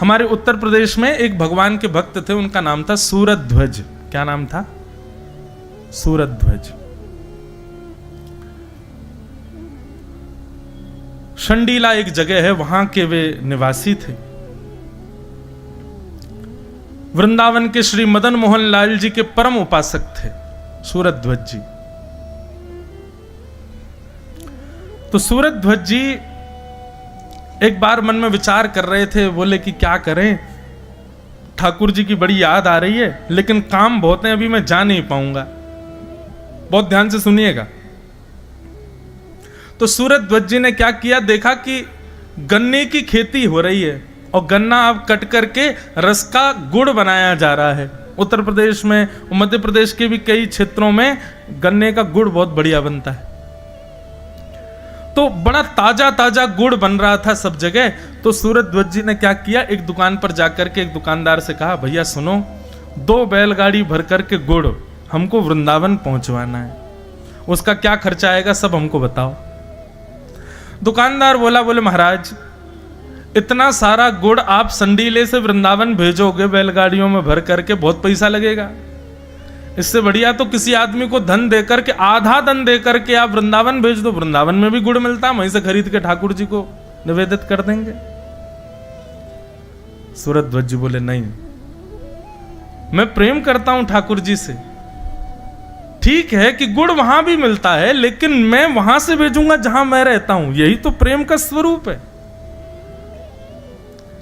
हमारे उत्तर प्रदेश में एक भगवान के भक्त थे, उनका नाम था सूरध्वज। क्या नाम था? सूरध्वज। शंडीला एक जगह है, वहां के वे निवासी थे। वृंदावन के श्री मदन मोहन लाल जी के परम उपासक थे सूरध्वज जी। तो सूरध्वज जी एक बार मन में विचार कर रहे थे, बोले कि क्या करें, ठाकुर जी की बड़ी याद आ रही है, लेकिन काम बहुत है, अभी मैं जा नहीं पाऊंगा। बहुत ध्यान से सुनिएगा। तो सूरध्वज जी ने क्या किया, देखा कि गन्ने की खेती हो रही है और गन्ना अब कट करके रस का गुड़ बनाया जा रहा है। उत्तर प्रदेश में, मध्य प्रदेश के भी कई क्षेत्रों में गन्ने का गुड़ बहुत बढ़िया बनता है। तो बड़ा ताजा ताजा गुड़ बन रहा था सब जगह। तो सूरध्वज जी ने क्या किया, एक दुकान पर जाकर के एक दुकानदार से कहा, भैया सुनो, 2 बैलगाड़ी भर करके गुड़ हमको वृंदावन पहुंचवाना है, उसका क्या खर्चा आएगा सब हमको बताओ। दुकानदार बोले महाराज, इतना सारा गुड़ आप संडीले से वृंदावन भेजोगे बैलगाड़ियों में भर करके, बहुत पैसा लगेगा। इससे बढ़िया तो किसी आदमी को धन देकर के, आधा धन देकर के आप वृंदावन भेज दो, वृंदावन में भी गुड़ मिलता, वहीं से खरीद के ठाकुर जी को निवेदित कर देंगे। सूरध्वज जी बोले, नहीं, मैं प्रेम करता हूं ठाकुर जी से। ठीक है कि गुड़ वहां भी मिलता है, लेकिन मैं वहां से भेजूंगा जहां मैं रहता हूं, यही तो प्रेम का स्वरूप है।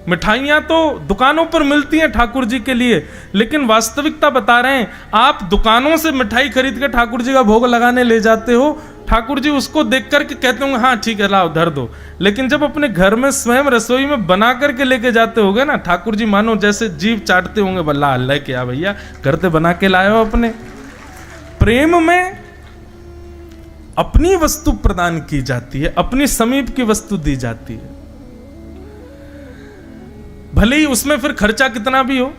मिठाइयां तो दुकानों पर मिलती हैं ठाकुर जी के लिए, लेकिन वास्तविकता बता रहे हैं, आप दुकानों से मिठाई खरीद कर ठाकुर जी का भोग लगाने ले जाते हो, ठाकुर जी उसको देख करके कहते होंगे हाँ ठीक है लाओ धर दो। लेकिन जब अपने घर में स्वयं रसोई में बना करके लेके जाते होगे ना, ठाकुर जी मानो जैसे जीभ चाटते होंगे, बल्ला अल्लाह क्या भैया करते बना के लाए हो। अपने प्रेम में अपनी वस्तु प्रदान की जाती है, अपनी समीप की वस्तु दी जाती है, भले ही उसमें फिर खर्चा कितना भी हो।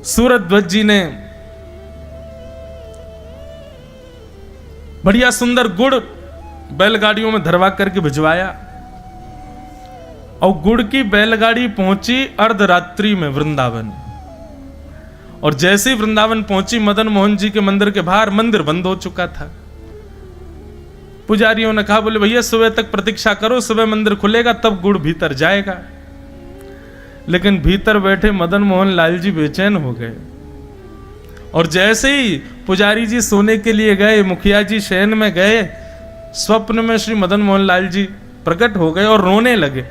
सूरध्वज जी ने बढ़िया सुंदर गुड़ बैलगाड़ियों में धरवा करके भिजवाया और गुड़ की बैलगाड़ी पहुंची अर्धरात्रि में वृंदावन। और जैसे ही वृंदावन पहुंची, मदन मोहन जी के मंदिर के बाहर मंदिर बंद हो चुका था। पुजारियों ने कहा, बोले भैया सुबह तक प्रतीक्षा करो, सुबह मंदिर खुलेगा तब गुड़ भीतर जाएगा। लेकिन भीतर बैठे मदन मोहन लाल जी बेचैन हो गए और जैसे ही पुजारी जी सोने के लिए गए, मुखिया जी शयन में गए, स्वप्न में श्री मदन मोहन लाल जी प्रकट हो गए और रोने लगे।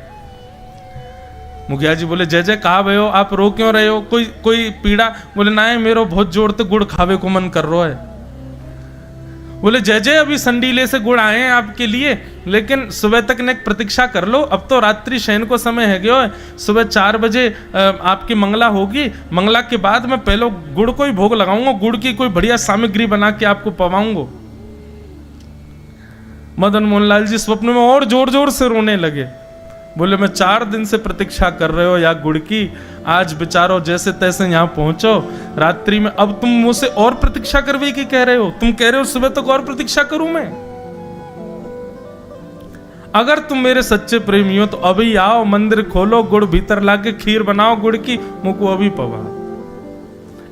मुखिया जी बोले, जय जय कहा भयो, आप रो क्यों रहे हो, कोई पीड़ा? बोले ना, मेरो बहुत जोर से गुड़ खावे को मन कर रहा है। बोले जय जय, अभी संडीले से गुड़ आए हैं आपके लिए, लेकिन सुबह तक ने प्रतीक्षा कर लो, अब तो रात्रि शयन को समय है गयो है, सुबह 4 बजे आपकी मंगला होगी, मंगला के बाद मैं पहले गुड़ को ही भोग लगाऊंगा, गुड़ की कोई बढ़िया सामग्री बना के आपको पवाऊंगा। मदन मोहन लाल जी स्वप्न में और जोर जोर से रोने लगे। बोले मैं 4 दिन से प्रतीक्षा कर रहे हो या गुड़ की, आज बेचारो जैसे तैसे यहां पहुंचो रात्रि में, अब तुम मुझसे और प्रतीक्षा करवे की कह रहे हो? तुम कह रहे हो सुबह तक और प्रतीक्षा करूं मैं? अगर तुम मेरे सच्चे प्रेमी हो तो अभी आओ, मंदिर खोलो, गुड़ भीतर लाके खीर बनाओ गुड़ की, मुझको अभी पवा।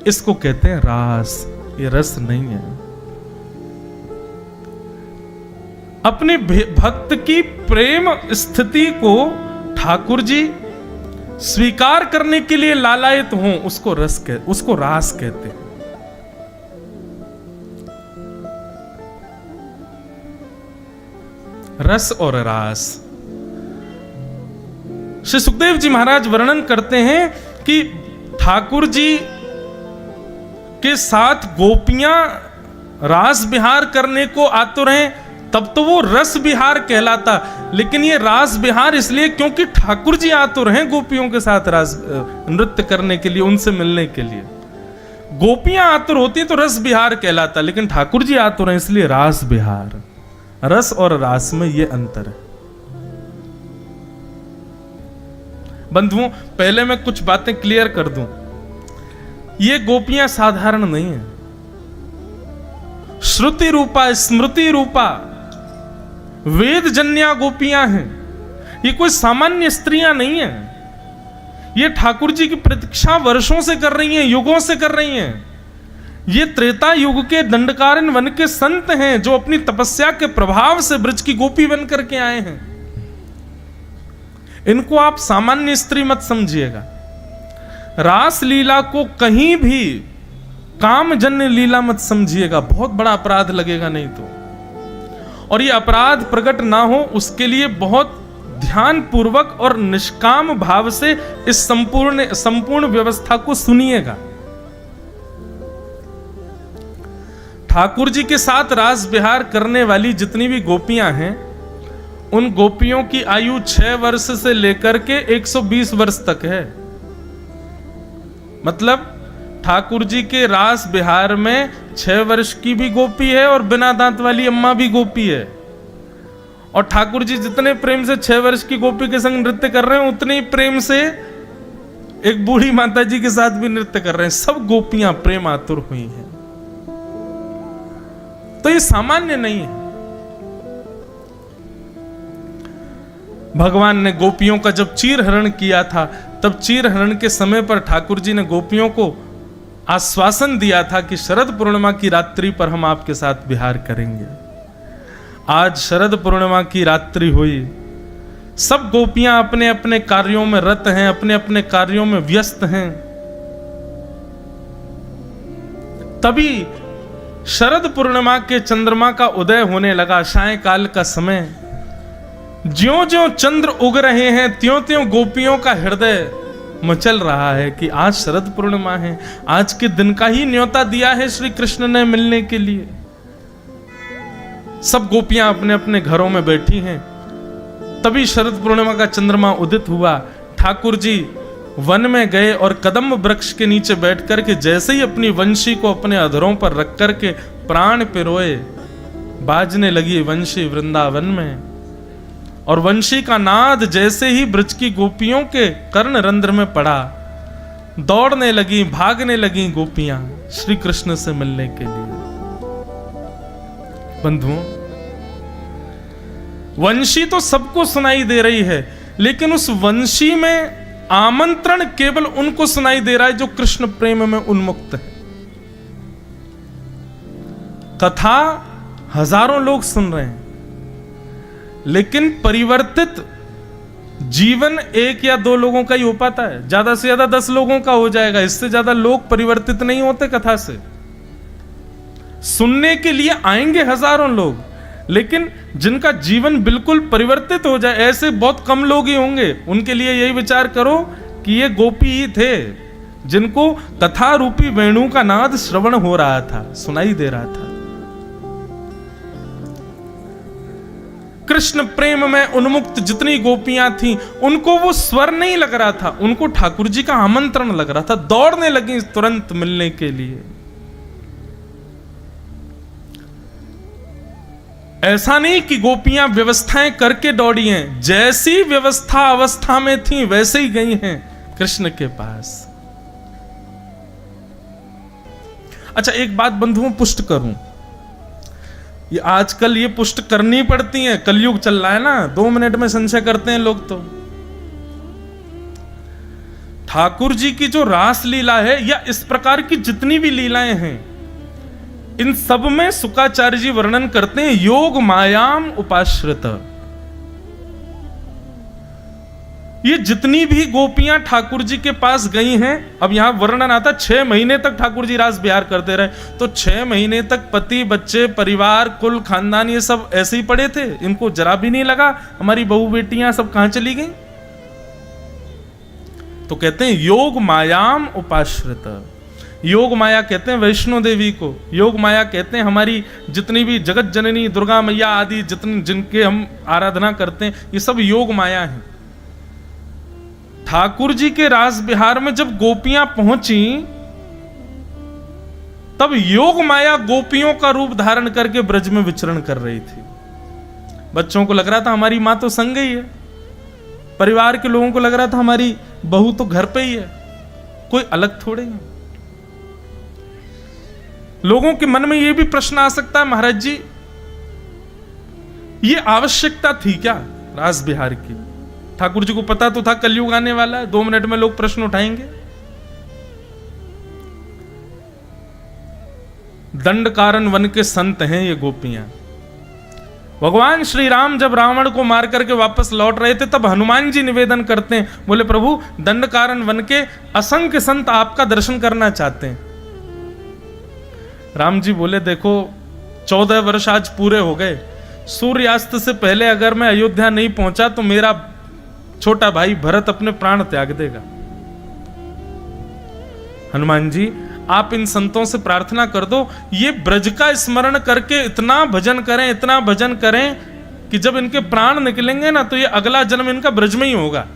इसको कहते हैं रास, ये रस नहीं है। अपने भक्त की प्रेम स्थिति को ठाकुर जी स्वीकार करने के लिए लालायित हों, उसको रास कहते हैं। रस और रास। श्री सुखदेव जी महाराज वर्णन करते हैं कि ठाकुर जी के साथ गोपियां रास विहार करने को आतुर हैं, तब तो वो रस विहार कहलाता। लेकिन ये रास विहार इसलिए क्योंकि ठाकुर जी आतुर हैं गोपियों के साथ रास नृत्य करने के लिए, उनसे मिलने के लिए। गोपियां आतुर होती तो रस विहार कहलाता, लेकिन ठाकुर जी आतुर हैं इसलिए रास विहार। रस और रास में ये अंतर है। बंधुओं, पहले मैं कुछ बातें क्लियर कर दूं, ये गोपियां साधारण नहीं है। श्रुति रूपा, स्मृति रूपा, वेद जन्या गोपियां हैं। ये कोई सामान्य स्त्रियां नहीं हैं। ये ठाकुर जी की प्रतीक्षा वर्षों से कर रही हैं, युगों से कर रही हैं। ये त्रेता युग के दंडकारण्य वन के संत हैं जो अपनी तपस्या के प्रभाव से ब्रज की गोपी बन करके आए हैं। इनको आप सामान्य स्त्री मत समझिएगा। रास लीला को कहीं भी कामजन्य लीला मत समझिएगा, बहुत बड़ा अपराध लगेगा नहीं तो। और ये अपराध प्रकट ना हो उसके लिए बहुत ध्यान पूर्वक और निष्काम भाव से इस संपूर्ण व्यवस्था को सुनिएगा। ठाकुर जी के साथ रास विहार करने वाली जितनी भी गोपियां हैं, उन गोपियों की आयु 6 वर्ष से लेकर के 120 वर्ष तक है। मतलब ठाकुर जी के रास विहार में 6 वर्ष की भी गोपी है और बिना दांत वाली अम्मा भी गोपी है। और ठाकुर जी जितने प्रेम से 6 वर्ष की गोपी के संग नृत्य कर रहे हैं, उतने ही प्रेम से एक बूढ़ी माता जी के साथ भी नृत्य कर रहे हैं। सब गोपियां प्रेम आतुर हुई हैं। तो ये सामान्य नहीं है। भगवान ने गोपियों का जब चीरहरण किया था, तब चीरहरण के समय पर ठाकुर जी ने गोपियों को आश्वासन दिया था कि शरद पूर्णिमा की रात्रि पर हम आपके साथ विहार करेंगे। आज शरद पूर्णिमा की रात्रि हुई, सब गोपियां अपने अपने कार्यों में रत हैं, अपने अपने कार्यों में व्यस्त हैं। तभी शरद पूर्णिमा के चंद्रमा का उदय होने लगा, सायंकाल का समय। ज्यों ज्यों चंद्र उग रहे हैं त्यों त्यों गोपियों का हृदय मचल रहा है कि आज शरद पूर्णिमा है, आज के दिन का ही न्योता दिया है श्री कृष्ण ने मिलने के लिए। सब गोपियां अपने अपने घरों में बैठी हैं। तभी शरद पूर्णिमा का चंद्रमा उदित हुआ। ठाकुर जी वन में गए और कदम्ब वृक्ष के नीचे बैठ करके जैसे ही अपनी वंशी को अपने अधरों पर रख करके प्राण पिरोए, बाजने लगी वंशी वृंदावन में। और वंशी का नाद जैसे ही ब्रज की गोपियों के कर्ण रंध्र में पड़ा, दौड़ने लगी, भागने लगी गोपियां श्री कृष्ण से मिलने के लिए। बंधुओं, वंशी तो सबको सुनाई दे रही है, लेकिन उस वंशी में आमंत्रण केवल उनको सुनाई दे रहा है जो कृष्ण प्रेम में उन्मुक्त है। कथा हजारों लोग सुन रहे हैं, लेकिन परिवर्तित जीवन 1 या 2 लोगों का ही हो पाता है। ज्यादा से ज्यादा 10 लोगों का हो जाएगा, इससे ज्यादा लोग परिवर्तित नहीं होते कथा से। सुनने के लिए आएंगे हजारों लोग, लेकिन जिनका जीवन बिल्कुल परिवर्तित हो जाए ऐसे बहुत कम लोग ही होंगे। उनके लिए यही विचार करो कि ये गोपी ही थे जिनको कथा रूपी वेणु का नाद श्रवण हो रहा था, सुनाई दे रहा था। कृष्ण प्रेम में उन्मुक्त जितनी गोपियां थीं, उनको वो स्वर नहीं लग रहा था, उनको ठाकुर जी का आमंत्रण लग रहा था। दौड़ने लगी तुरंत मिलने के लिए। ऐसा नहीं कि गोपियां व्यवस्थाएं करके दौड़ी हैं, जैसी व्यवस्था अवस्था में थी वैसे ही गई हैं कृष्ण के पास। अच्छा, एक बात बंधुओं पुष्ट करूं, ये आजकल ये पुष्ट करनी पड़ती है, कलयुग चल रहा है ना, 2 मिनट में संशय करते हैं लोग। तो ठाकुर जी की जो रास लीला है या इस प्रकार की जितनी भी लीलाएं हैं, इन सब में शुकाचार्य जी वर्णन करते हैं योग मायाम उपाश्रित। ये जितनी भी गोपियां ठाकुर जी के पास गई हैं, अब यहां वर्णन आता 6 महीने तक ठाकुर जी रास विहार करते रहे, तो 6 महीने तक पति बच्चे परिवार कुल खानदान ये सब ऐसे ही पड़े थे। इनको जरा भी नहीं लगा हमारी बहू बेटियां सब कहां चली गई। तो कहते हैं योग मायाम उपाश्रित। योग माया कहते हैं वैष्णो देवी को, योग माया कहते हैं हमारी जितनी भी जगत जननी दुर्गा मैया आदि जितने जिनके हम आराधना करते हैं, ये सब योग माया है। ठाकुर जी के रास विहार में जब गोपियां पहुंची, तब योग माया गोपियों का रूप धारण करके ब्रज में विचरण कर रही थी। बच्चों को लग रहा था हमारी मां तो संग ही है, परिवार के लोगों को लग रहा था हमारी बहू तो घर पे ही है, कोई अलग थोड़े है। लोगों के मन में यह भी प्रश्न आ सकता है, महाराज जी ये आवश्यकता थी क्या रास विहार की? ठाकुर जी को पता तो था कलयुग आने वाला है, 2 मिनट में लोग प्रश्न उठाएंगे। दंडकारण्य वन के संत हैं ये गोपियां। भगवान श्री राम जब रावण को मार करके वापस लौट रहे थे, तब हनुमान जी निवेदन करते हैं, बोले प्रभु दंडकारण्य वन के असंख्य संत आपका दर्शन करना चाहते हैं। राम जी बोले देखो 14 वर्ष आज पूरे हो गए, सूर्यास्त से पहले अगर मैं अयोध्या नहीं पहुंचा तो मेरा छोटा भाई भरत अपने प्राण त्याग देगा। हनुमान जी आप इन संतों से प्रार्थना कर दो, ये ब्रज का स्मरण करके इतना भजन करें कि जब इनके प्राण निकलेंगे ना तो ये अगला जन्म इनका ब्रज में ही होगा,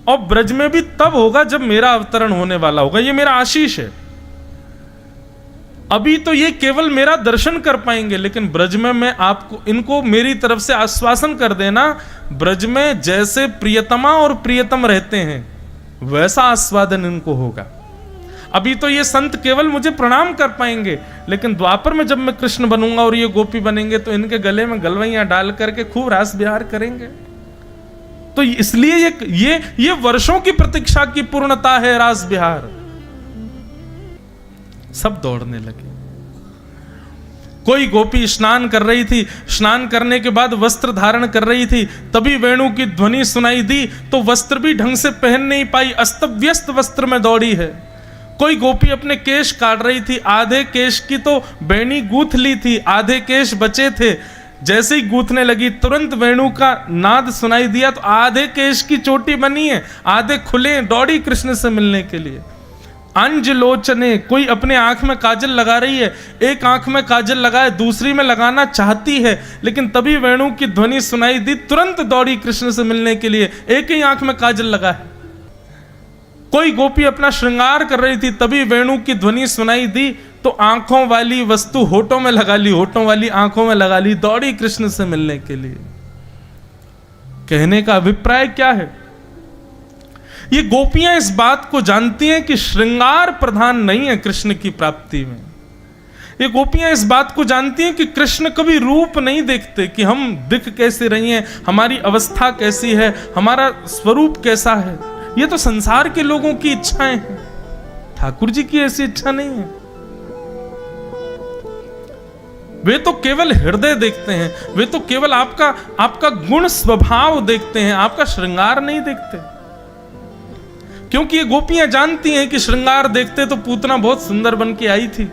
और ब्रज में भी तब होगा जब मेरा अवतरण होने वाला होगा। ये मेरा आशीष है। अभी तो ये केवल मेरा दर्शन कर पाएंगे, लेकिन ब्रज में मैं आपको इनको मेरी तरफ से आश्वासन कर देना, ब्रज में जैसे प्रियतमा और प्रियतम रहते हैं वैसा आस्वादन इनको होगा। अभी तो ये संत केवल मुझे प्रणाम कर पाएंगे, लेकिन द्वापर में जब मैं कृष्ण बनूंगा और ये गोपी बनेंगे तो इनके गले में गलवैयां डाल करके खूब रास विहार करेंगे। तो इसलिए ये वर्षों की प्रतीक्षा की पूर्णता है रास विहार। सब दौड़ने लगे। कोई गोपी स्नान कर रही थी, स्नान करने के बाद वस्त्र धारण कर रही थी, तभी वेणु की ध्वनि सुनाई दी तो वस्त्र भी ढंग से पहन नहीं पाई, अस्त व्यस्त वस्त्र में दौड़ी है। कोई गोपी अपने केश काट रही थी, आधे केश की तो बेणी गूंथ ली थी, आधे केश बचे थे। जैसे ही गूंथने लगी तुरंत वेणु का नाद सुनाई दिया तो आधे केश की चोटी बनी है, आधे खुले, दौड़ी कृष्ण से मिलने के लिए। अंज लोचने, कोई अपने आंख में काजल लगा रही है, एक आंख में काजल लगाए दूसरी में लगाना चाहती है, लेकिन तभी वेणु की ध्वनि सुनाई दी, तुरंत दौड़ी कृष्ण से मिलने के लिए, एक ही आंख में काजल लगा है। कोई गोपी अपना श्रृंगार कर रही थी, तभी वेणु की ध्वनि सुनाई दी तो आंखों वाली वस्तु होठों में लगा ली, होठों वाली आंखों में लगा ली, दौड़ी कृष्ण से मिलने के लिए। कहने का अभिप्राय क्या है? ये गोपियां इस बात को जानती हैं कि श्रृंगार प्रधान नहीं है कृष्ण की प्राप्ति में। ये गोपियां इस बात को जानती हैं कि कृष्ण कभी रूप नहीं देखते कि हम दिख कैसे रही हैं, हमारी अवस्था कैसी है, हमारा स्वरूप कैसा है। ये तो संसार के लोगों की इच्छाएं हैं, ठाकुर जी की ऐसी इच्छा नहीं है। वे तो केवल हृदय देखते हैं, वे तो केवल आपका गुण स्वभाव देखते हैं, आपका श्रृंगार नहीं देखते। क्योंकि ये गोपियां जानती हैं कि श्रृंगार देखते तो पूतना बहुत सुंदर बन के आई थी,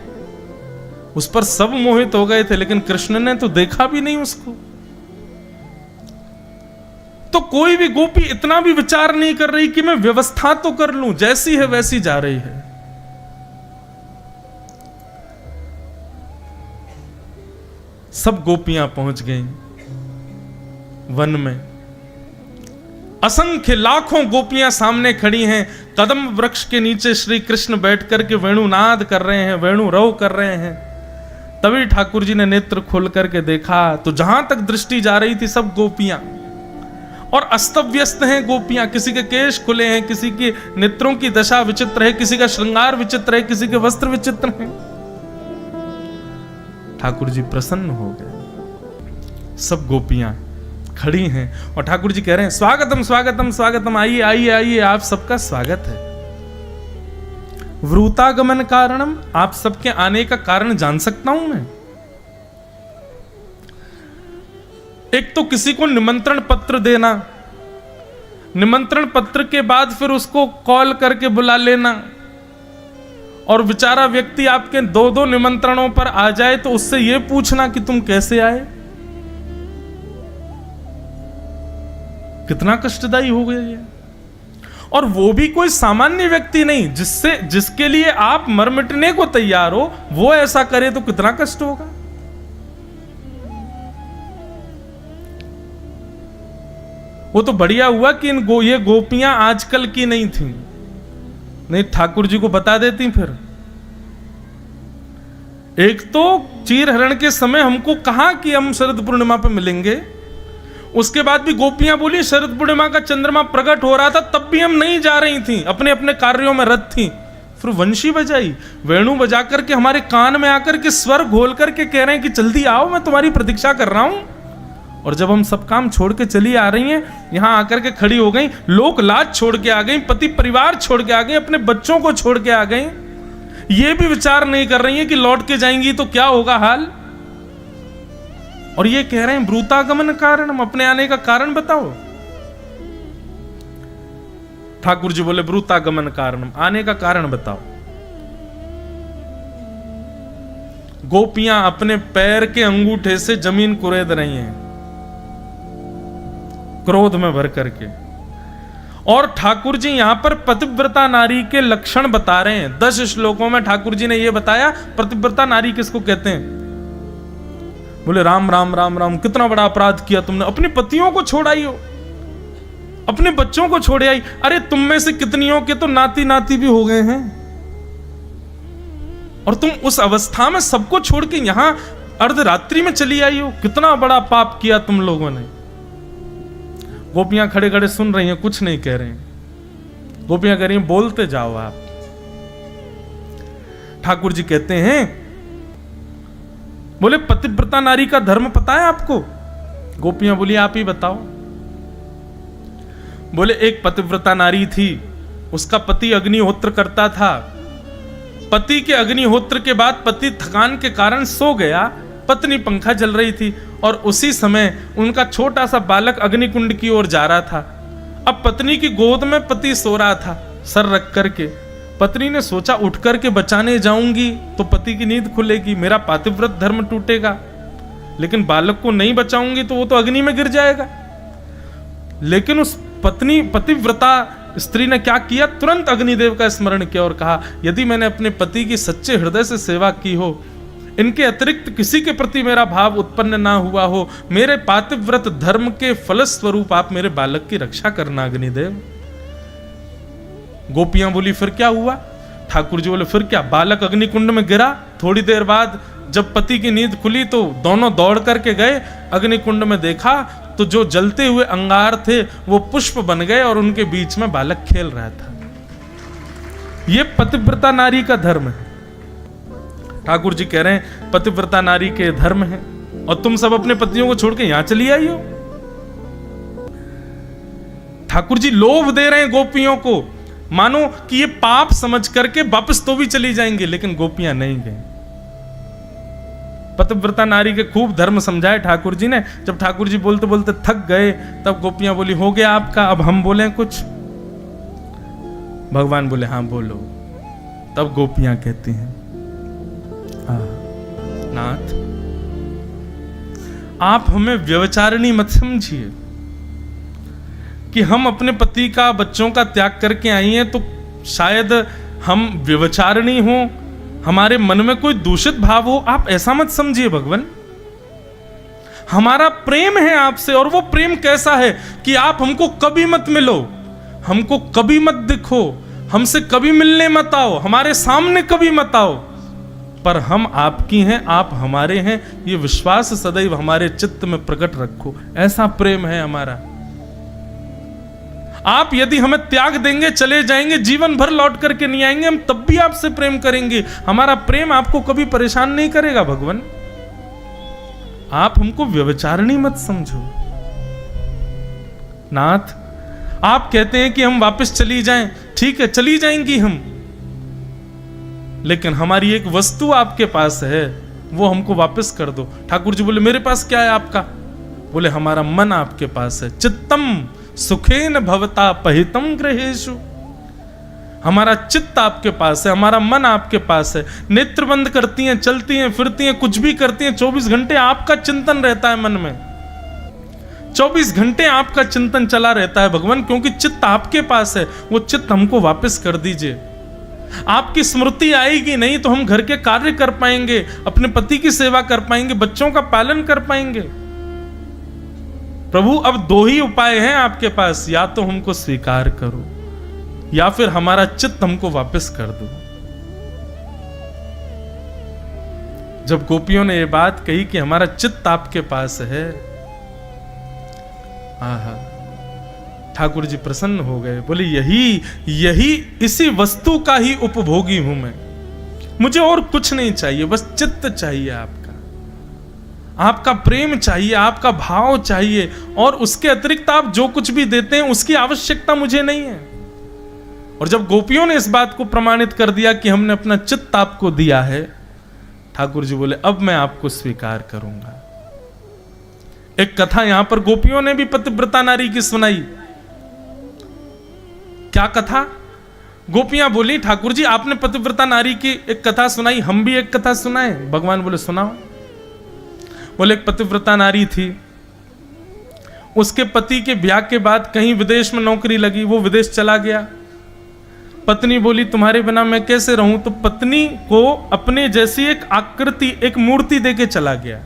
उस पर सब मोहित हो गए थे, लेकिन कृष्ण ने तो देखा भी नहीं उसको। तो कोई भी गोपी इतना भी विचार नहीं कर रही कि मैं व्यवस्था तो कर लूं, जैसी है वैसी जा रही है। सब गोपियां पहुंच गईं वन में। असंख्य लाखों गोपियां सामने खड़ी हैं। कदम वृक्ष के नीचे श्री कृष्ण बैठ करके वेणुनाद कर रहे हैं, वेणु रव कर रहे हैं। तभी ठाकुर जी ने नेत्र खोल करके देखा तो जहां तक दृष्टि जा रही थी सब गोपियां, और अस्त व्यस्त हैं गोपियां। किसी के केश खुले हैं, किसी के नेत्रों की दशा विचित्र है, किसी का श्रृंगार विचित्र है, किसी के वस्त्र विचित्र हैं। ठाकुर जी प्रसन्न हो गए। सब गोपियां खड़ी हैं और ठाकुर जी कह रहे हैं स्वागतम स्वागतम स्वागतम, आइए आइए आइए, आप सबका स्वागत है। वृतागमन कारणम, आप सबके आने का कारण जान सकता हूं मैं? एक तो किसी को निमंत्रण पत्र देना, निमंत्रण पत्र के बाद फिर उसको कॉल करके बुला लेना, और बेचारा व्यक्ति आपके 2-2 निमंत्रणों पर आ जाए तो उससे यह पूछना कि तुम कैसे आए। कितना कष्टदायी हो गया ये। और वो भी कोई सामान्य व्यक्ति नहीं, जिसके लिए आप मर मिटने को तैयार हो, वो ऐसा करे तो कितना कष्ट होगा। वो तो बढ़िया हुआ कि ये गोपियां आजकल की नहीं थी, नहीं ठाकुर जी को बता देती। फिर एक तो चीर हरण के समय हमको कहा कि हम शरद पूर्णिमा पे मिलेंगे, उसके बाद भी गोपियां बोली शरद पूर्णिमा का चंद्रमा प्रकट हो रहा था तब भी हम नहीं जा रही थी, अपने अपने कार्यों में रत थी। फिर वंशी बजाई, वेणु बजा करके हमारे कान में आकर के स्वर घोल करके कह रहे हैं कि जल्दी आओ, मैं तुम्हारी प्रतीक्षा कर रहा हूं। और जब हम सब काम छोड़ के चली आ रही हैं, यहां आकर के खड़ी हो गई, लोक लाज छोड़ के आ गई, पति परिवार छोड़ के आ गई, अपने बच्चों को छोड़ के आ गई, ये भी विचार नहीं कर रही हैं कि लौट के जाएंगी तो क्या होगा हाल। और ये कह रहे हैं ब्रूतागमन कारणम, अपने आने का कारण बताओ। ठाकुर जी बोले ब्रूतागमन कारणम, आने का कारण बताओ। गोपियां अपने पैर के अंगूठे से जमीन कुरेद रही हैं क्रोध में भर करके। और ठाकुर जी यहां पर पतिव्रता नारी के लक्षण बता रहे हैं। 10 श्लोकों में ठाकुर जी ने यह बताया पतिव्रता नारी किसको कहते हैं। बोले राम राम राम राम, कितना बड़ा अपराध किया तुमने, अपने पतियों को छोड़ आई हो, अपने बच्चों को छोड़ आई। अरे तुम में से कितनियों के तो नाती नाती भी हो गए हैं, और तुम उस अवस्था में सबको छोड़ के यहां अर्धरात्रि में चली आई हो, कितना बड़ा पाप किया तुम लोगों ने। गोपियां खड़े खड़े सुन रही हैं, कुछ नहीं कह रहे हैं। गोपियां कह रही हैं बोलते जाओ आप। ठाकुर जी कहते हैं, बोले पतिव्रता नारी का धर्म पता है आपको। गोपियां बोली आप ही बताओ। बोले एक पतिव्रता नारी थी, उसका पति अग्निहोत्र करता था। पति के अग्निहोत्र के बाद पति थकान के कारण सो गया, पत्नी पंखा जल रही थी, और उसी समय उनका छोटा सा बालक अग्निकुंड की ओर जा रहा था। अब पत्नी की गोद में पति सो रहा था सर रख करके। पत्नी ने सोचा उठ करके बचाने जाऊंगी तो पति की नींद खुलेगी, मेरा पातिव्रत धर्म टूटेगा, लेकिन बालक को नहीं बचाऊंगी तो वो तो अग्नि में गिर जाएगा। लेकिन उस पतिव्रता स्त्री ने क्या किया, तुरंत अग्निदेव का स्मरण किया और कहा यदि मैंने अपने पति की सच्चे हृदय से सेवा की हो, इनके अतिरिक्त किसी के प्रति मेरा भाव उत्पन्न ना हुआ हो, मेरे पातिव्रत धर्म के फलस्वरूप आप मेरे बालक की रक्षा करना अग्निदेव। गोपियां बोली फिर क्या हुआ। ठाकुर जी बोले फिर क्या, बालक अग्निकुंड में गिरा। थोड़ी देर बाद जब पति की नींद खुली तो दोनों दौड़ करके गए, अग्निकुंड में देखा तो जो जलते हुए अंगार थे वो पुष्प बन गए और उनके बीच में बालक खेल रहा था। ये पतिव्रता नारी का धर्म है। ठाकुर जी कह रहे हैं पतिव्रता नारी के धर्म है, और तुम सब अपने पतियों को छोड़ के यहां चली आई हो। ठाकुर जी लोभ दे रहे हैं गोपियों को, मानो कि ये पाप समझ करके वापस तो भी चली जाएंगे, लेकिन गोपियां नहीं गई। पतिव्रता नारी के खूब धर्म समझाए ठाकुर जी ने। जब ठाकुर जी बोलते बोलते थक गए तब गोपियां बोली हो गया आपका, अब हम बोलें कुछ। भगवान बोले हाँ बोलो। तब गोपियां कहती हैं नाथ आप हमें व्यभिचारिणी मत समझिए कि हम अपने पति का बच्चों का त्याग करके आई हैं तो शायद हम व्यभिचारिणी हों, हमारे मन में कोई दूषित भाव हो, आप ऐसा मत समझिए भगवान। हमारा प्रेम है आपसे, और वो प्रेम कैसा है कि आप हमको कभी मत मिलो, हमको कभी मत दिखो, हमसे कभी मिलने मत आओ, हमारे सामने कभी मत आओ, पर हम आपकी हैं, आप हमारे हैं, ये विश्वास सदैव हमारे चित्त में प्रकट रखो। ऐसा प्रेम है हमारा। आप यदि हमें त्याग देंगे, चले जाएंगे, जीवन भर लौट करके नहीं आएंगे, हम तब भी आपसे प्रेम करेंगे। हमारा प्रेम आपको कभी परेशान नहीं करेगा भगवान। आप हमको व्यभिचारिणी मत समझो। नाथ आप कहते हैं कि हम वापस चली जाएं, ठीक है चली जाएंगी हम, लेकिन हमारी एक वस्तु आपके पास है, वो हमको वापस कर दो। ठाकुर जी बोले मेरे पास क्या है आपका। बोले हमारा मन आपके पास है। चित्तम सुखेन भवता पहितम गृहेषु, हमारा चित्त आपके पास है, हमारा मन आपके पास है। नेत्र बंद करती हैं, चलती हैं, फिरती हैं, कुछ भी करती हैं, 24 घंटे आपका चिंतन रहता है मन में, 24 घंटे आपका चिंतन चला रहता है भगवान, क्योंकि चित्त आपके पास है। वो चित्त हमको वापस कर दीजिए। आपकी स्मृति आएगी नहीं तो हम घर के कार्य कर पाएंगे, अपने पति की सेवा कर पाएंगे, बच्चों का पालन कर पाएंगे। प्रभु अब 2 ही उपाय हैं आपके पास, या तो हमको स्वीकार करो या फिर हमारा चित्त हमको वापस कर दो। जब गोपियों ने यह बात कही कि हमारा चित्त आपके पास है, आहा, ठाकुर जी प्रसन्न हो गए। बोले यही इसी वस्तु का ही उपभोगी हूं मैं, मुझे और कुछ नहीं चाहिए, बस चित्त चाहिए आपका। आपका प्रेम चाहिए, आपका भाव चाहिए, और उसके अतिरिक्त आप जो कुछ भी देते हैं उसकी आवश्यकता मुझे नहीं है। और जब गोपियों ने इस बात को प्रमाणित कर दिया कि हमने अपना चित्त आपको दिया है, ठाकुर जी बोले अब मैं आपको स्वीकार करूंगा। एक कथा यहां पर गोपियों ने भी पतिव्रता नारी की सुनाई। क्या कथा? गोपियां बोली ठाकुर जी आपने पतिव्रता नारी की एक कथा सुनाई, हम भी एक कथा सुनाए। भगवान बोले सुनाओ। बोले एक पतिव्रता नारी थी, उसके पति के ब्याह के बाद कहीं विदेश में नौकरी लगी, वो विदेश चला गया। पत्नी बोली तुम्हारे बिना मैं कैसे रहूं, तो पत्नी को अपने जैसी एक आकृति, एक मूर्ति देके चला गया।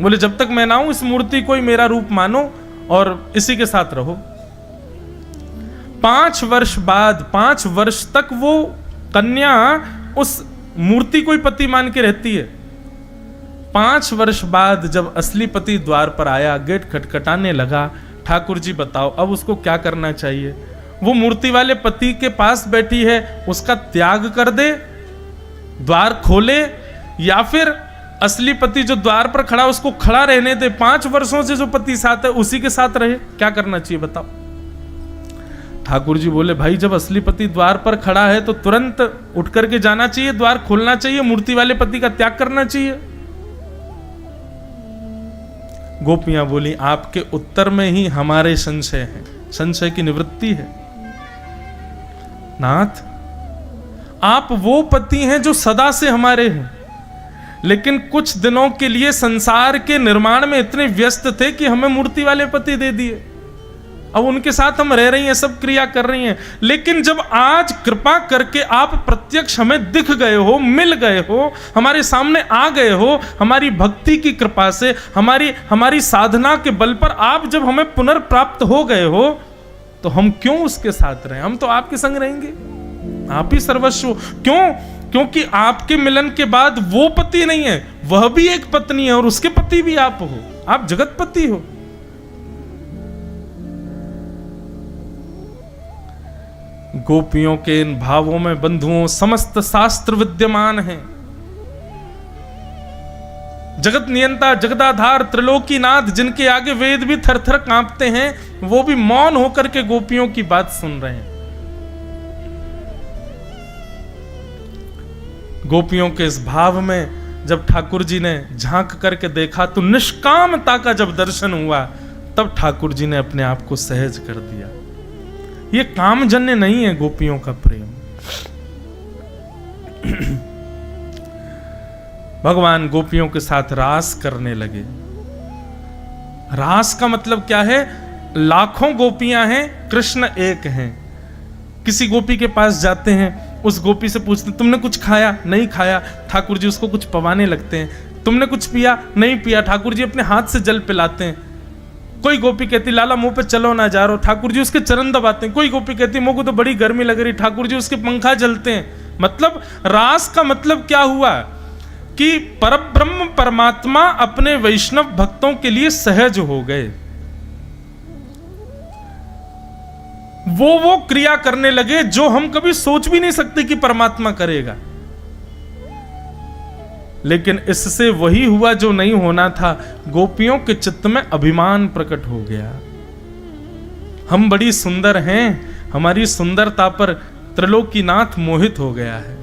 बोले जब तक मैं ना आऊं इस मूर्ति को ही मेरा रूप मानो और इसी के साथ रहो। 5 वर्ष बाद, 5 वर्ष तक वो कन्या उस मूर्ति को ही पति मान के रहती है। 5 वर्ष बाद जब असली पति द्वार पर आया, गेट खटखटाने लगा, ठाकुर जी बताओ अब उसको क्या करना चाहिए? वो मूर्ति वाले पति के पास बैठी है, उसका त्याग कर दे, द्वार खोले, या फिर असली पति जो द्वार पर खड़ा उसको खड़ा रहने दे? 5 वर्षों से जो पति साथ है उसी के साथ रहे, क्या करना चाहिए बताओ? ठाकुर जी बोले भाई जब असली पति द्वार पर खड़ा है तो तुरंत उठ करके जाना चाहिए, द्वार खोलना चाहिए, मूर्ति वाले पति का त्याग करना चाहिए। गोपियां बोली आपके उत्तर में ही हमारे संशय है, संशय की निवृत्ति है। नाथ आप वो पति हैं जो सदा से हमारे हैं, लेकिन कुछ दिनों के लिए संसार के निर्माण में इतने व्यस्त थे कि हमें मूर्ति वाले पति दे दिए। अब उनके साथ हम रह रही हैं, सब क्रिया कर रही हैं, लेकिन जब आज कृपा करके आप प्रत्यक्ष हमें दिख गए हो, मिल गए हो, हमारे सामने आ गए हो, हमारी भक्ति की कृपा से, हमारी साधना के बल पर आप जब हमें पुनर्प्राप्त हो गए हो, तो हम क्यों उसके साथ रहें? हम तो आपके संग रहेंगे, आप ही सर्वस्व। क्यों? क्योंकि आपके मिलन के बाद वो पति नहीं है, वह भी एक पत्नी है और उसके पति भी आप हो, आप जगतपति हो। गोपियों के इन भावों में बंधुओं समस्त शास्त्र विद्यमान हैं। जगत नियंता, जगदाधार, त्रिलोकीनाथ, जिनके आगे वेद भी थरथर कांपते हैं, वो भी मौन होकर के गोपियों की बात सुन रहे हैं। गोपियों के इस भाव में जब ठाकुर जी ने झांक करके देखा तो निष्कामता का जब दर्शन हुआ, तब ठाकुर जी ने अपने आप को सहज कर दिया। ये कामजन्य नहीं है गोपियों का प्रेम। भगवान गोपियों के साथ रास करने लगे। रास का मतलब क्या है? लाखों गोपियां हैं, कृष्ण एक हैं। किसी गोपी के पास जाते हैं, उस गोपी से पूछते तुमने कुछ खाया? नहीं खाया। ठाकुर जी उसको कुछ पवाने लगते हैं। तुमने कुछ पिया? नहीं पिया। ठाकुर जी अपने हाथ से जल पिलाते हैं। कोई गोपी कहती लाला मुंह पे चलो ना जा रहो, ठाकुर जी उसके चरण दबाते हैं। कोई गोपी कहती मुझको तो बड़ी गर्मी लग रही, ठाकुर जी उसके पंखा जलते हैं। मतलब रास का मतलब क्या हुआ कि परब्रह्म परमात्मा अपने वैष्णव भक्तों के लिए सहज हो गए। वो क्रिया करने लगे जो हम कभी सोच भी नहीं सकते कि परमात्मा करेगा। लेकिन इससे वही हुआ जो नहीं होना था। गोपियों के चित्त में अभिमान प्रकट हो गया। हम बड़ी सुंदर हैं, हमारी सुंदरता पर त्रिलोकीनाथ मोहित हो गया है।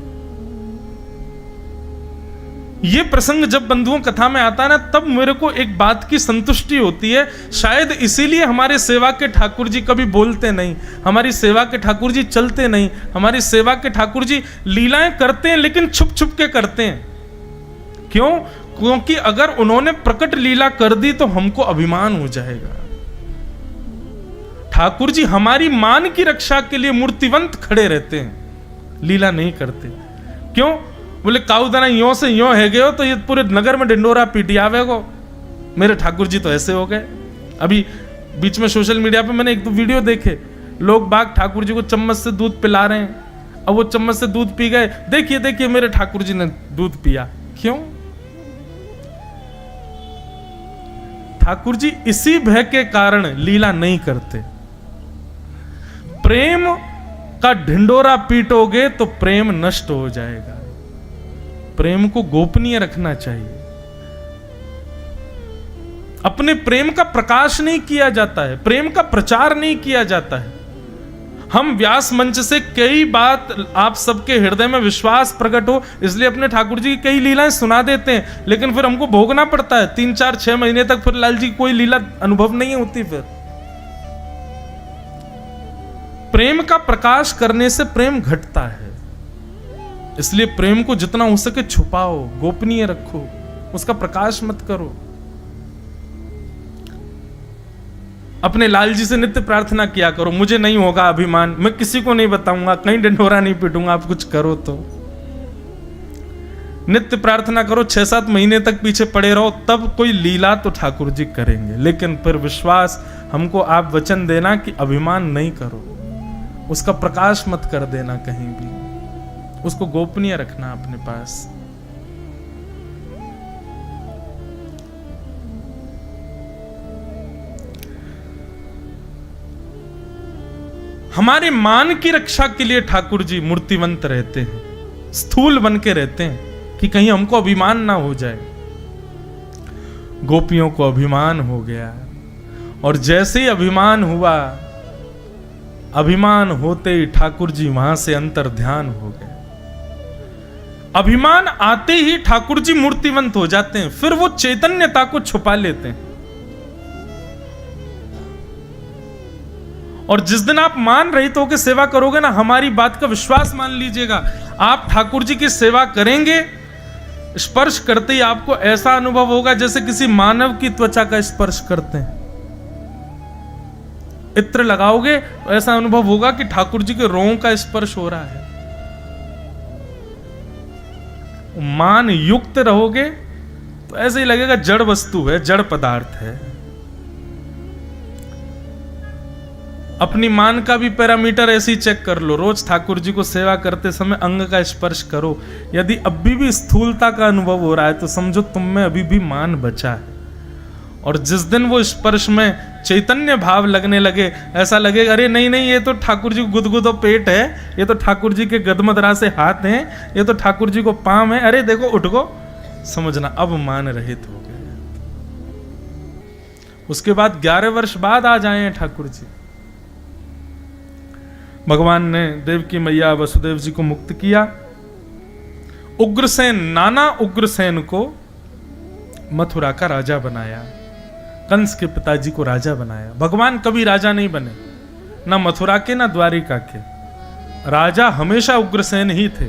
यह प्रसंग जब बंधुओं कथा में आता है ना, तब मेरे को एक बात की संतुष्टि होती है। शायद इसीलिए हमारे सेवा के ठाकुर जी कभी बोलते नहीं, हमारी सेवा के ठाकुर जी चलते नहीं, हमारी सेवा के ठाकुर जी लीलाएं करते हैं लेकिन छुप छुप के करते हैं। क्यों? क्योंकि अगर उन्होंने प्रकट लीला कर दी तो हमको अभिमान हो जाएगा। ठाकुर जी हमारी मान की रक्षा के लिए मूर्तिवंत खड़े रहते हैं, लीला नहीं करते। क्यों? बोले काउदाना यो से यो है गए तो ये पूरे नगर में डिंडोरा पीटियावे को, मेरे ठाकुर जी तो ऐसे हो गए। अभी बीच में सोशल मीडिया पे मैंने 1-2 वीडियो देखे, लोग बाग ठाकुर जी को चम्मच से दूध पिला रहे हैं। अब वो चम्मच से दूध पी गए, देखिए देखिए मेरे ठाकुर जी ने दूध पिया। क्यों? ठाकुर जी इसी भय के कारण लीला नहीं करते। प्रेम का ढिंडोरा पीटोगे तो प्रेम नष्ट हो जाएगा। प्रेम को गोपनीय रखना चाहिए। अपने प्रेम का प्रकाश नहीं किया जाता है, प्रेम का प्रचार नहीं किया जाता है। हम व्यास मंच से कई बात आप सबके हृदय में विश्वास प्रकट हो इसलिए अपने ठाकुर जी की कई लीलाएं सुना देते हैं, लेकिन फिर हमको भोगना पड़ता है 3, 4, 6 महीने तक, फिर लाल जी की कोई लीला अनुभव नहीं होती। फिर प्रेम का प्रकाश करने से प्रेम घटता है, इसलिए प्रेम को जितना हो सके छुपाओ, गोपनीय रखो, उसका प्रकाश मत करो। अपने लाल जी से नित्य प्रार्थना किया करो, मुझे नहीं होगा अभिमान, मैं किसी को नहीं बताऊंगा, कहीं डंडोरा नहीं पीटूंगा, आप कुछ करो तो। नित्य प्रार्थना करो, 6-7 महीने तक पीछे पड़े रहो, तब कोई लीला तो ठाकुर जी करेंगे। लेकिन फिर विश्वास हमको आप वचन देना कि अभिमान नहीं करो, उसका प्रकाश मत कर देना कहीं भी, उसको गोपनीय रखना अपने पास। हमारे मान की रक्षा के लिए ठाकुर जी मूर्तिवंत रहते हैं, स्थूल बन के रहते हैं कि कहीं हमको अभिमान ना हो जाए। गोपियों को अभिमान हो गया और जैसे ही अभिमान हुआ, अभिमान होते ही ठाकुर जी वहां से अंतर ध्यान हो गए। अभिमान आते ही ठाकुर जी मूर्तिवंत हो जाते हैं, फिर वो चैतन्यता को छुपा लेते हैं। और जिस दिन आप मान रहित होकर सेवा करोगे ना, हमारी बात का विश्वास मान लीजिएगा, आप ठाकुर जी की सेवा करेंगे, स्पर्श करते ही आपको ऐसा अनुभव होगा जैसे किसी मानव की त्वचा का स्पर्श करते हैं। इत्र लगाओगे तो ऐसा अनुभव होगा कि ठाकुर जी के रोंग का स्पर्श हो रहा है। मान युक्त रहोगे तो ऐसे ही लगेगा जड़ वस्तु है, जड़ पदार्थ है। अपनी मान का भी पैरामीटर ऐसे ही चेक कर लो, रोज ठाकुर जी को सेवा करते समय अंग का स्पर्श करो, यदि अभी भी स्थूलता का अनुभव हो रहा है तो समझो तुम में अभी भी मान बचा है। और जिस दिन वो स्पर्श में चैतन्य भाव लगने लगे, ऐसा लगेगा अरे नहीं नहीं, ये तो ठाकुर जी को गुदगुदो पेट है, ये तो ठाकुर जी के गदमदरा से हाथ हैं, ये तो ठाकुर जी को पांव है, अरे देखो उठ गो, समझना अब मान रहित हो गए। उसके बाद 11 वर्ष बाद आ जाए ठाकुर जी। भगवान ने देवकी मैया वसुदेव जी को मुक्त किया। उग्रसेन, नाना उग्रसेन को मथुरा का राजा बनाया, कंस के पिताजी को राजा बनाया। भगवान कभी राजा नहीं बने, ना मथुरा के ना द्वारिका के, राजा हमेशा उग्रसेन ही थे।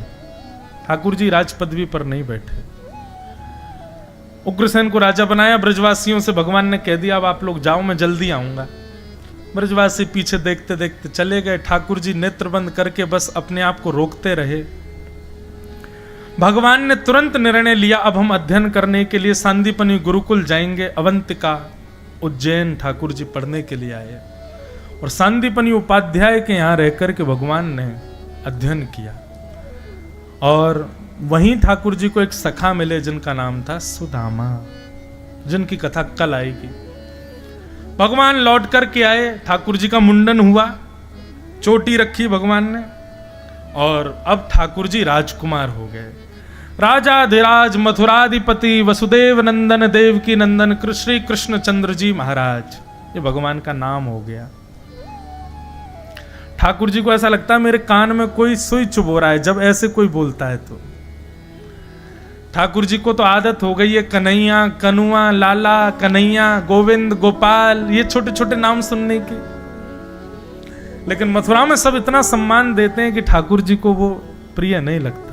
ठाकुर जी राज पदवी पर नहीं बैठे। उग्रसेन को राजा बनाया। ब्रजवासियों से भगवान ने कह दिया अब आप लोग जाओ, मैं जल्दी आऊंगा। ब्रजवासी पीछे देखते देखते चले गए। ठाकुर जी नेत्र बंद करके बस अपने आप को रोकते रहे। भगवान ने तुरंत निर्णय लिया अब हम अध्ययन करने के लिए सांदीपनि गुरुकुल जाएंगे। अवंतिका, उज्जैन ठाकुर जी पढ़ने के लिए आए और सांदीपनि उपाध्याय के यहां रहकर के भगवान ने अध्ययन किया। और वहीं ठाकुर जी को एक सखा मिले जिनका नाम था सुदामा, जिनकी कथा कल आएगी। भगवान लौट करके आए, ठाकुर जी का मुंडन हुआ, चोटी रखी भगवान ने, और अब ठाकुर जी राजकुमार हो गए। राजाधिराज मथुराधिपति वसुदेव नंदन देवकी नंदन श्री कृष्ण चंद्र जी महाराज, ये भगवान का नाम हो गया। ठाकुर जी को ऐसा लगता है मेरे कान में कोई सुई चुभ रहा है जब ऐसे कोई बोलता है। तो ठाकुर जी को तो आदत हो गई है कन्हैया, कनुआ, लाला, कन्हैया, गोविंद, गोपाल, ये छोटे छोटे नाम सुनने की। लेकिन मथुरा में सब इतना सम्मान देते हैं कि ठाकुर जी को वो प्रिय नहीं लगता।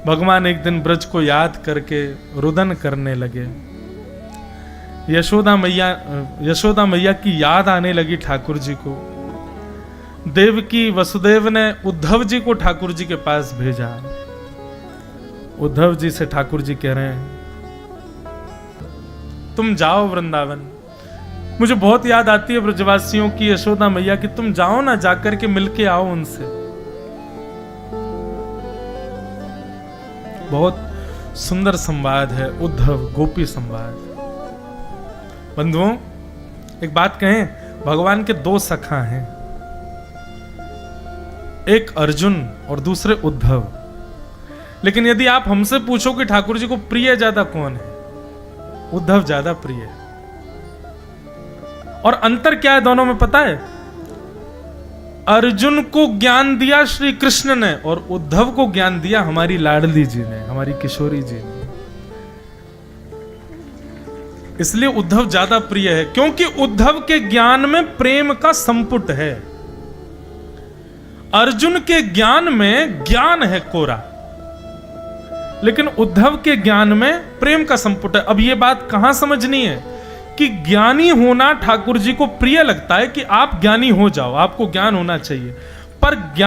भगवान एक दिन ब्रज को याद करके रुदन करने लगे। यशोदा मैया की याद आने लगी ठाकुर जी को। देवकी वसुदेव ने उद्धव जी को ठाकुर जी के पास भेजा। उद्धव जी से ठाकुर जी कह रहे हैं तुम जाओ वृंदावन, मुझे बहुत याद आती है ब्रजवासियों की, यशोदा मैया की, तुम जाओ ना, जाकर के मिलके आओ उनसे। बहुत सुंदर संवाद है उद्धव गोपी संवाद। बंधुओं एक बात कहें, भगवान के 2 सखा हैं, एक अर्जुन और दूसरे उद्धव। लेकिन यदि आप हमसे पूछो कि ठाकुर जी को प्रिय ज्यादा कौन है, उद्धव ज्यादा प्रिय है। और अंतर क्या है दोनों में पता है? अर्जुन को ज्ञान दिया श्री कृष्ण ने और उद्धव को ज्ञान दिया हमारी लाडली जी ने, हमारी किशोरी जी ने। इसलिए उद्धव ज्यादा प्रिय है, क्योंकि उद्धव के ज्ञान में प्रेम का संपुट है। अर्जुन के ज्ञान में ज्ञान है कोरा, लेकिन उद्धव के ज्ञान में प्रेम का संपुट है। अब यह बात कहां समझनी है कि ज्ञानी होना ठाकुर जी को प्रिय लगता है कि आप ज्ञानी हो जाओ, आपको ज्ञान होना चाहिए, पर ज्ञान